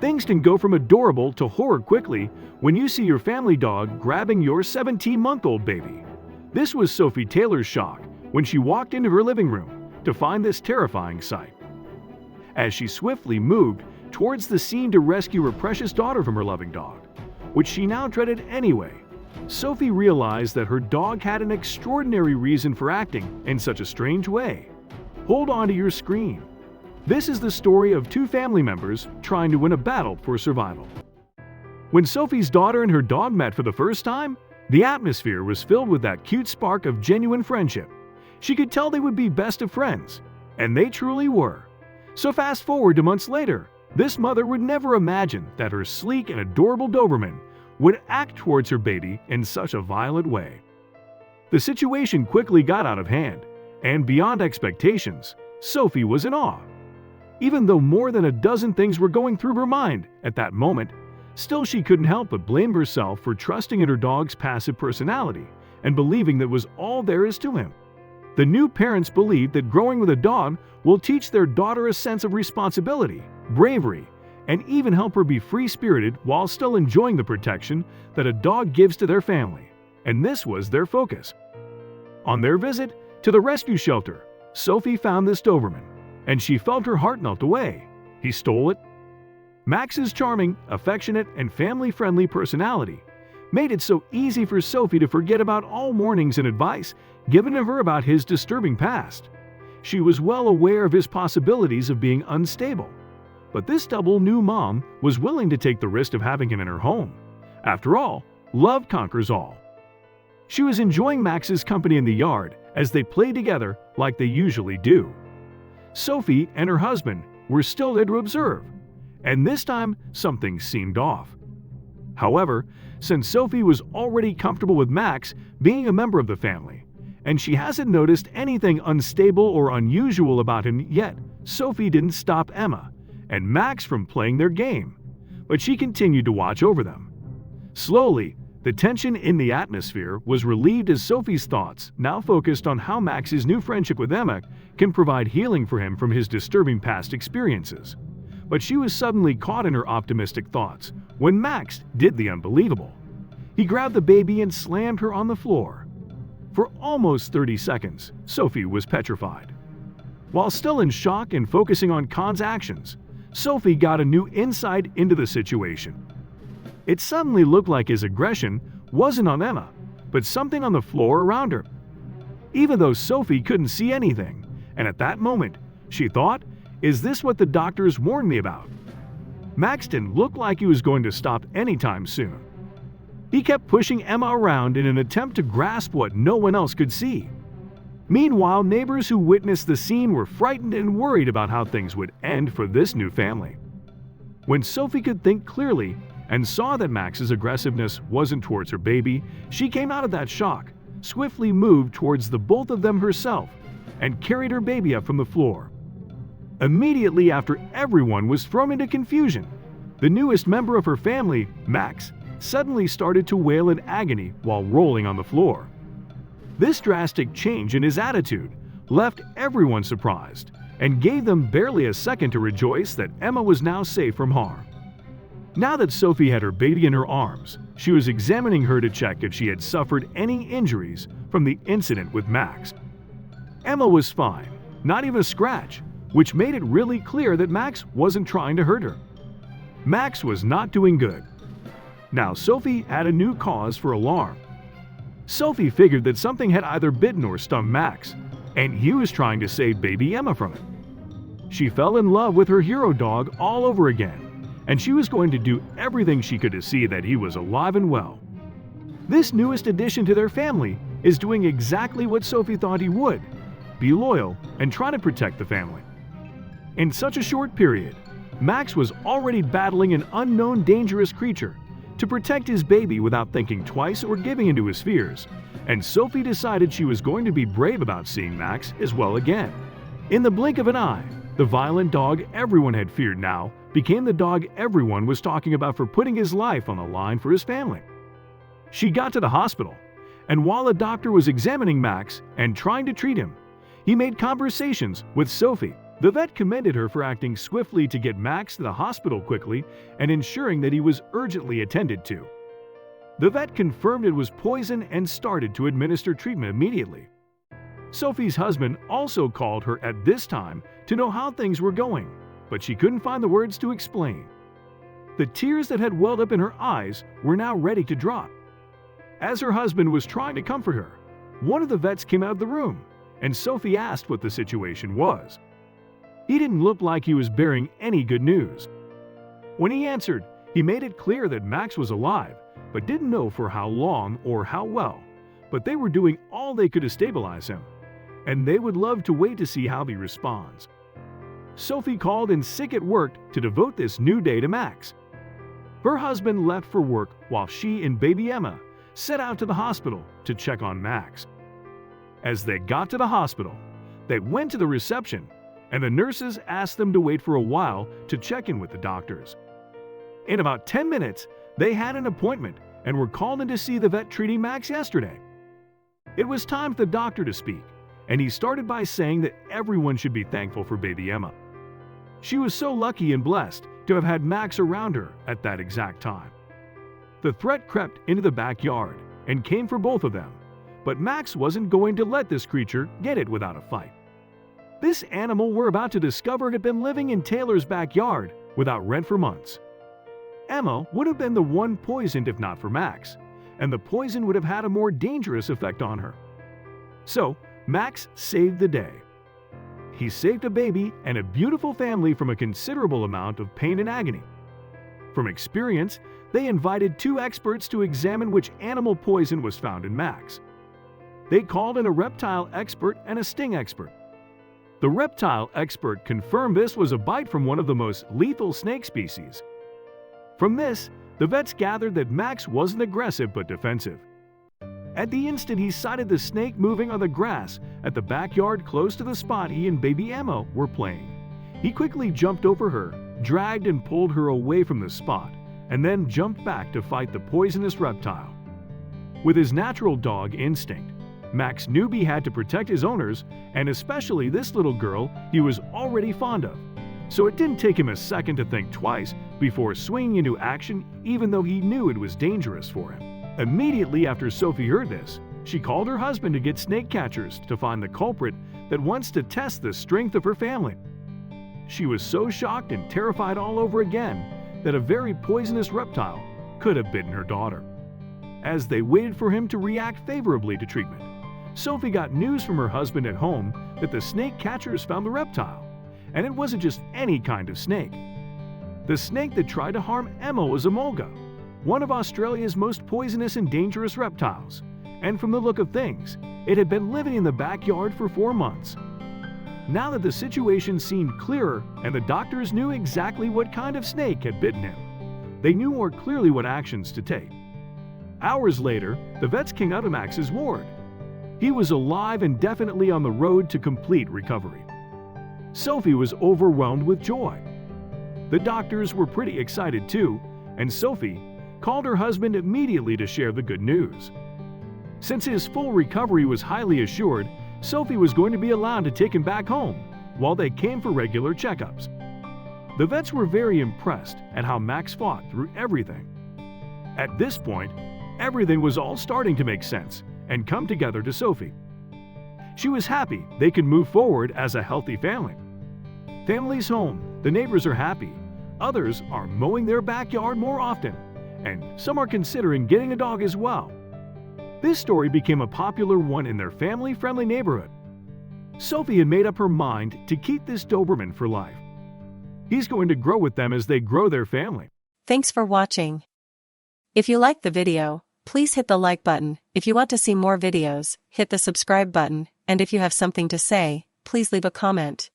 Things can go from adorable to horror quickly when you see your family dog grabbing your 17-month-old baby. This was Sophie Taylor's shock when she walked into her living room to find this terrifying sight. As she swiftly moved towards the scene to rescue her precious daughter from her loving dog, which she now dreaded anyway, Sophie realized that her dog had an extraordinary reason for acting in such a strange way. Hold on to your screen. This is the story of two family members trying to win a battle for survival. When Sophie's daughter and her dog met for the first time, the atmosphere was filled with that cute spark of genuine friendship. She could tell they would be best of friends, and they truly were. So fast forward to months later, this mother would never imagine that her sleek and adorable Doberman would act towards her baby in such a violent way. The situation quickly got out of hand, and beyond expectations, Sophie was in awe. Even though more than a dozen things were going through her mind at that moment, still she couldn't help but blame herself for trusting in her dog's passive personality and believing that was all there is to him. The new parents believed that growing with a dog will teach their daughter a sense of responsibility, bravery, and even help her be free-spirited while still enjoying the protection that a dog gives to their family. And this was their focus. On their visit to the rescue shelter, Sophie found this Doberman, and she felt her heart melt away. He stole it. Max's charming, affectionate, and family-friendly personality made it so easy for Sophie to forget about all warnings and advice given to her about his disturbing past. She was well aware of his possibilities of being unstable, but this double new mom was willing to take the risk of having him in her home. After all, love conquers all. She was enjoying Max's company in the yard as they played together like they usually do. Sophie and her husband were still there to observe, and this time something seemed off. However, since Sophie was already comfortable with Max being a member of the family, and she hasn't noticed anything unstable or unusual about him yet, Sophie didn't stop Emma and Max from playing their game, but she continued to watch over them. Slowly, the tension in the atmosphere was relieved as Sophie's thoughts now focused on how Max's new friendship with Emma can provide healing for him from his disturbing past experiences. But she was suddenly caught in her optimistic thoughts when Max did the unbelievable. He grabbed the baby and slammed her on the floor. For almost 30 seconds, Sophie was petrified. While still in shock and focusing on Khan's actions, Sophie got a new insight into the situation. It suddenly looked like his aggression wasn't on Emma, but something on the floor around her. Even though Sophie couldn't see anything, and at that moment, she thought, "Is this what the doctors warned me about?" Max didn't look like he was going to stop anytime soon. He kept pushing Emma around in an attempt to grasp what no one else could see. Meanwhile, neighbors who witnessed the scene were frightened and worried about how things would end for this new family. When Sophie could think clearly and saw that Max's aggressiveness wasn't towards her baby, she came out of that shock, swiftly moved towards the both of them herself, and carried her baby up from the floor. Immediately after everyone was thrown into confusion, the newest member of her family, Max, suddenly started to wail in agony while rolling on the floor. This drastic change in his attitude left everyone surprised and gave them barely a second to rejoice that Emma was now safe from harm. Now that Sophie had her baby in her arms, she was examining her to check if she had suffered any injuries from the incident with Max. Emma was fine, not even a scratch, which made it really clear that Max wasn't trying to hurt her. Max was not doing good. Now Sophie had a new cause for alarm. Sophie figured that something had either bitten or stung Max, and he was trying to save baby Emma from it. She fell in love with her hero dog all over again, and she was going to do everything she could to see that he was alive and well. This newest addition to their family is doing exactly what Sophie thought he would: be loyal and try to protect the family. In such a short period, Max was already battling an unknown dangerous creature to protect his baby without thinking twice or giving into his fears, and Sophie decided she was going to be brave about seeing Max as well again. In the blink of an eye, the violent dog everyone had feared now became the dog everyone was talking about for putting his life on the line for his family. She got to the hospital, and while a doctor was examining Max and trying to treat him, he made conversations with Sophie The vet commended her for acting swiftly to get Max to the hospital quickly and ensuring that he was urgently attended to. The vet confirmed it was poison and started to administer treatment immediately. Sophie's husband also called her at this time to know how things were going, but she couldn't find the words to explain. The tears that had welled up in her eyes were now ready to drop. As her husband was trying to comfort her, one of the vets came out of the room, and Sophie asked what the situation was. He didn't look like he was bearing any good news. When he answered, he made it clear that Max was alive, but didn't know for how long or how well, but they were doing all they could to stabilize him, and they would love to wait to see how he responds. Sophie called in sick at work to devote this new day to Max. Her husband left for work while she and baby Emma set out to the hospital to check on Max. As they got to the hospital, they went to the reception, and the nurses asked them to wait for a while to check in with the doctors. In about 10 minutes, they had an appointment and were called in to see the vet treating Max yesterday. It was time for the doctor to speak, and he started by saying that everyone should be thankful for baby Emma. She was so lucky and blessed to have had Max around her at that exact time. The threat crept into the backyard and came for both of them, but Max wasn't going to let this creature get it without a fight. This animal we're about to discover had been living in Taylor's backyard without rent for months. Emma would have been the one poisoned if not for Max, and the poison would have had a more dangerous effect on her. So, Max saved the day. He saved a baby and a beautiful family from a considerable amount of pain and agony. From experience, they invited 2 experts to examine which animal poison was found in Max. They called in a reptile expert and a sting expert. The reptile expert confirmed this was a bite from one of the most lethal snake species. From this, the vets gathered that Max wasn't aggressive but defensive. At the instant he sighted the snake moving on the grass at the backyard close to the spot he and baby Emma were playing, he quickly jumped over her, dragged and pulled her away from the spot, and then jumped back to fight the poisonous reptile. With his natural dog instinct, Max knew he had to protect his owners, and especially this little girl he was already fond of. So it didn't take him a second to think twice before swinging into action, even though he knew it was dangerous for him. Immediately after Sophie heard this, she called her husband to get snake catchers to find the culprit that wants to test the strength of her family. She was so shocked and terrified all over again that a very poisonous reptile could have bitten her daughter. As they waited for him to react favorably to treatment, Sophie got news from her husband at home that the snake catchers found the reptile, and it wasn't just any kind of snake. The snake that tried to harm Emma was a mulga, one of Australia's most poisonous and dangerous reptiles, and from the look of things, it had been living in the backyard for 4 months. Now that the situation seemed clearer and the doctors knew exactly what kind of snake had bitten him, they knew more clearly what actions to take. Hours later, the vets came out of Max's ward. He was alive and definitely on the road to complete recovery. Sophie was overwhelmed with joy. The doctors were pretty excited too, and Sophie called her husband immediately to share the good news. Since his full recovery was highly assured, Sophie was going to be allowed to take him back home while they came for regular checkups. The vets were very impressed at how Max fought through everything. At this point, everything was all starting to make sense and come together to Sophie. She was happy they could move forward as a healthy family. Family's home, the neighbors are happy, others are mowing their backyard more often, and some are considering getting a dog as well. This story became a popular one in their family-friendly neighborhood. Sophie had made up her mind to keep this Doberman for life. He's going to grow with them as they grow their family. Thanks for watching. If you liked the video, please hit the like button. If you want to see more videos, hit the subscribe button, and if you have something to say, please leave a comment.